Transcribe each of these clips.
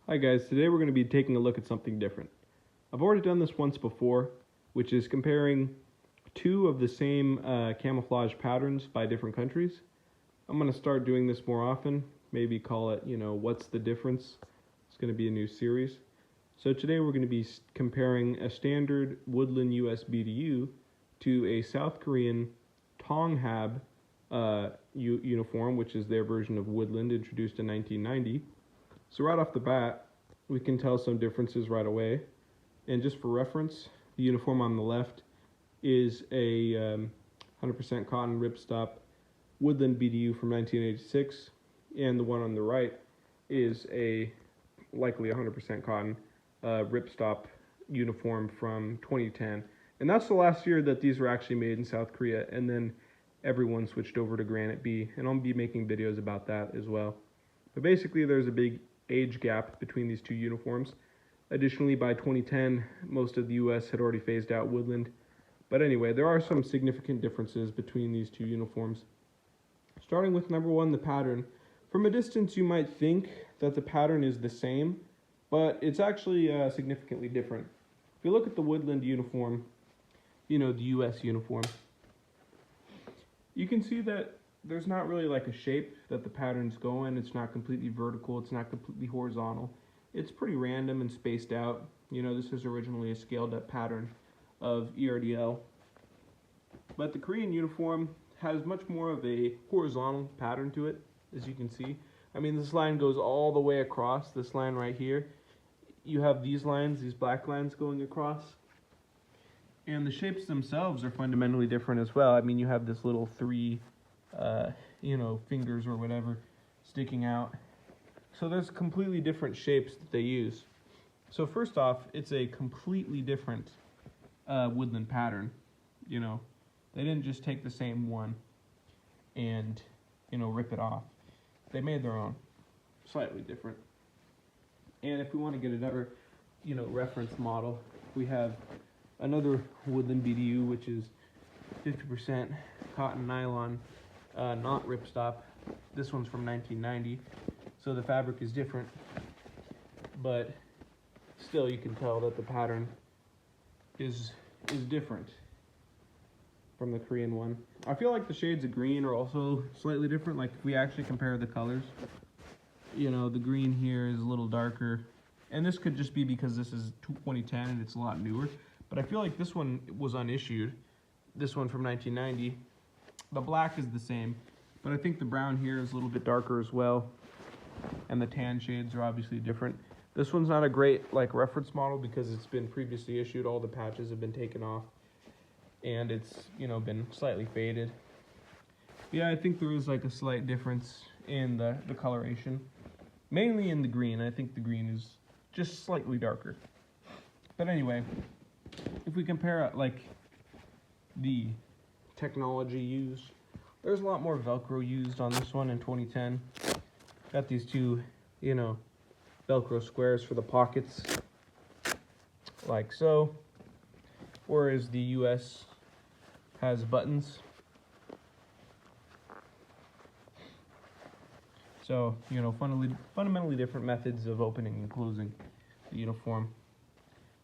Hi guys, today we're going to be taking a look at something different. I've already done this once before, which is comparing two of the same camouflage patterns by different countries. I'm going to start doing this more often, maybe call it, what's the difference? It's going to be a new series. So today we're going to be comparing a standard Woodland US BDU to a South Korean Tonghab uniform, which is their version of Woodland introduced in 1990. So right off the bat, we can tell some differences right away. And just for reference, the uniform on the left is a 100% cotton ripstop Woodland BDU from 1986, and the one on the right is a likely 100% cotton ripstop uniform from 2010. And that's the last year that these were actually made in South Korea, and then everyone switched over to Granite B, and I'll be making videos about that as well. But basically, there's a big age gap between these two uniforms. Additionally, by 2010, most of the US had already phased out Woodland. But anyway, there are some significant differences between these two uniforms. Starting with number one, the pattern. From a distance, you might think that the pattern is the same, but it's actually significantly different. If you look at the Woodland uniform, the US uniform, you can see that there's not really like a shape that the pattern's going. It's not completely vertical. It's not completely horizontal. It's pretty random and spaced out. This is originally a scaled up pattern of ERDL. But the Korean uniform has much more of a horizontal pattern to it, as you can see. I mean, this line goes all the way across, this line right here. You have these lines, these black lines going across. And the shapes themselves are fundamentally different as well. I mean, you have this little three fingers or whatever sticking out. So there's completely different shapes that they use. So first off, it's a completely different Woodland pattern. They didn't just take the same one and, rip it off. They made their own, slightly different. And if we want to get another, reference model, we have another Woodland BDU, which is 50% cotton nylon, not ripstop. This one's from 1990, so the fabric is different, but still you can tell that the pattern is different from the Korean one. I feel like the shades of green are also slightly different. Like if we actually compare the colors, the green here is a little darker, and this could just be because this is 2010 and it's a lot newer, but I feel like this one was unissued. This one from 1990. The black is the same, but I think the brown here is a little bit darker as well, and the tan shades are obviously different. This one's not a great reference model because it's been previously issued. All the patches have been taken off, and it's been slightly faded. Yeah, I think there is a slight difference in the coloration, mainly in the green. I think the green is just slightly darker. But anyway, if we compare the technology used, there's a lot more Velcro used on this one in 2010. Got these two, Velcro squares for the pockets, like so, whereas the US has buttons. So, fundamentally different methods of opening and closing the uniform.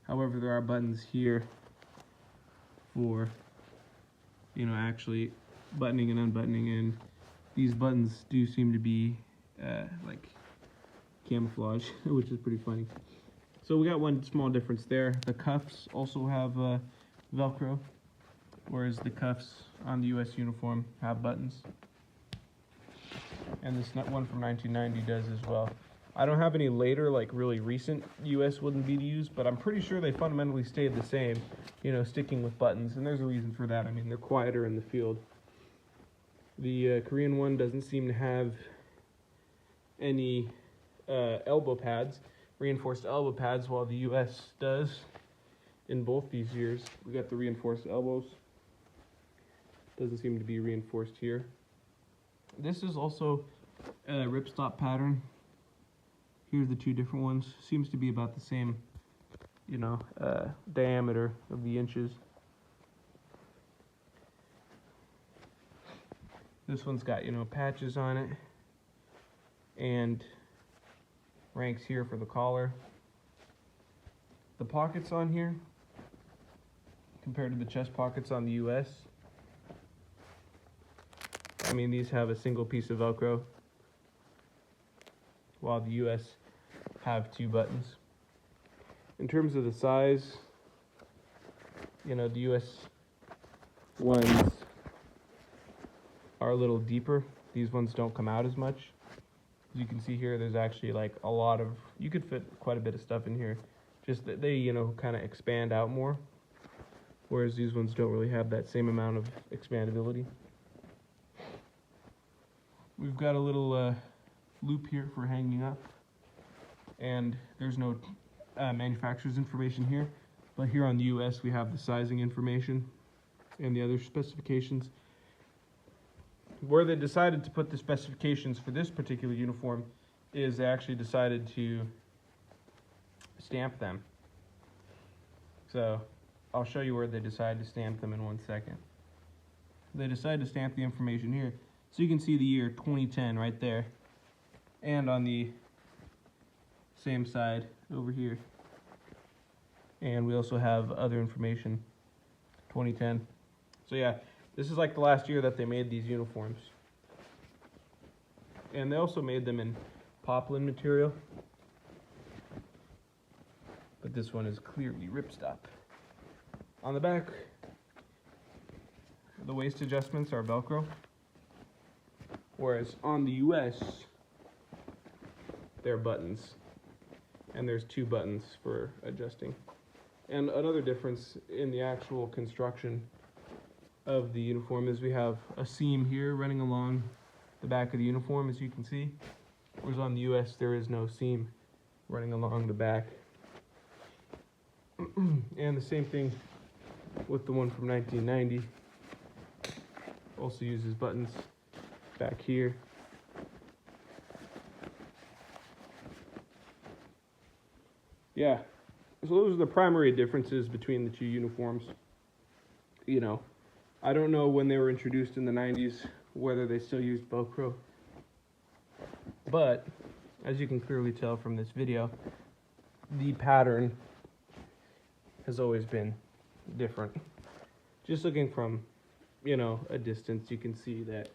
However, there are buttons here for actually buttoning and unbuttoning, and these buttons do seem to be camouflage, which is pretty funny. So we got one small difference there. The cuffs also have Velcro, whereas the cuffs on the US uniform have buttons. And this one from 1990 does as well. I don't have any later, really recent US Woodland BDUs, but I'm pretty sure they fundamentally stayed the same, sticking with buttons, and there's a reason for that. I mean, they're quieter in the field. The Korean one doesn't seem to have any elbow pads, reinforced elbow pads, while the US does in both these years. We got the reinforced elbows. Doesn't seem to be reinforced here. This is also a ripstop pattern. Here's the two different ones. Seems to be about the same, diameter of the inches. This one's got, patches on it. And ranks here for the collar. The pockets on here, compared to the chest pockets on the US, I mean, these have a single piece of Velcro, while the US have 2 buttons. In terms of the size, you know, the US ones are a little deeper. These ones don't come out as much. As you can see here, there's actually like a lot of, you could fit quite a bit of stuff in here. Just that they, you know, kind of expand out more. Whereas these ones don't really have that same amount of expandability. We've got a little loop here for hanging up. And there's no manufacturer's information here. But here on the US, we have the sizing information and the other specifications. Where they decided to put the specifications for this particular uniform is they actually decided to stamp them. So I'll show you where they decided to stamp them in 1 second. They decided to stamp the information here. So you can see the year 2010 right there. And on the same side over here. And we also have other information, 2010. So yeah, this is like the last year that they made these uniforms. And they also made them in poplin material. But this one is clearly ripstop. On the back, the waist adjustments are Velcro. Whereas on the US, they're buttons. And there's 2 buttons for adjusting. And another difference in the actual construction of the uniform is we have a seam here running along the back of the uniform, as you can see. Whereas on the US, there is no seam running along the back. And the same thing with the one from 1990. Also uses buttons back here. Yeah, so those are the primary differences between the 2 uniforms. You know, I don't know when they were introduced in the 90s, whether they still used Velcro. But, as you can clearly tell from this video, the pattern has always been different. Just looking from, you know, a distance, you can see that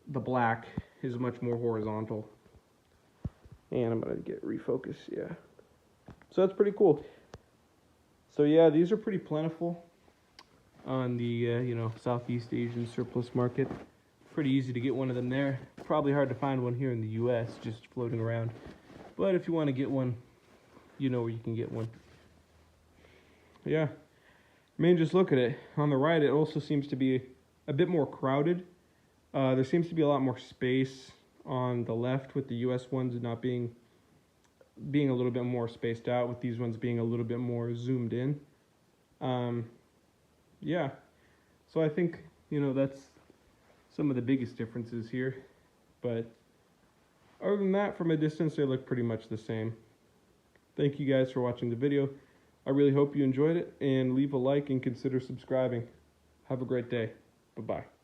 the black is much more horizontal. And I'm going to get refocused, yeah. So that's pretty cool. So yeah, these are pretty plentiful on the, you know, Southeast Asian surplus market. Pretty easy to get one of them there. Probably hard to find one here in the US, just floating around. But if you want to get one, you know where you can get one. Yeah, I mean, just look at it. On the right, it also seems to be a bit more crowded. There seems to be a lot more space on the left, with the US ones not being a little bit more spaced out, with these ones being a little bit more zoomed in. Yeah, so I think, you know, that's some of the biggest differences here. But other than that, from a distance, they look pretty much the same. Thank you guys for watching the video. I really hope you enjoyed it, and leave a like and consider subscribing. Have a great day. Bye-bye.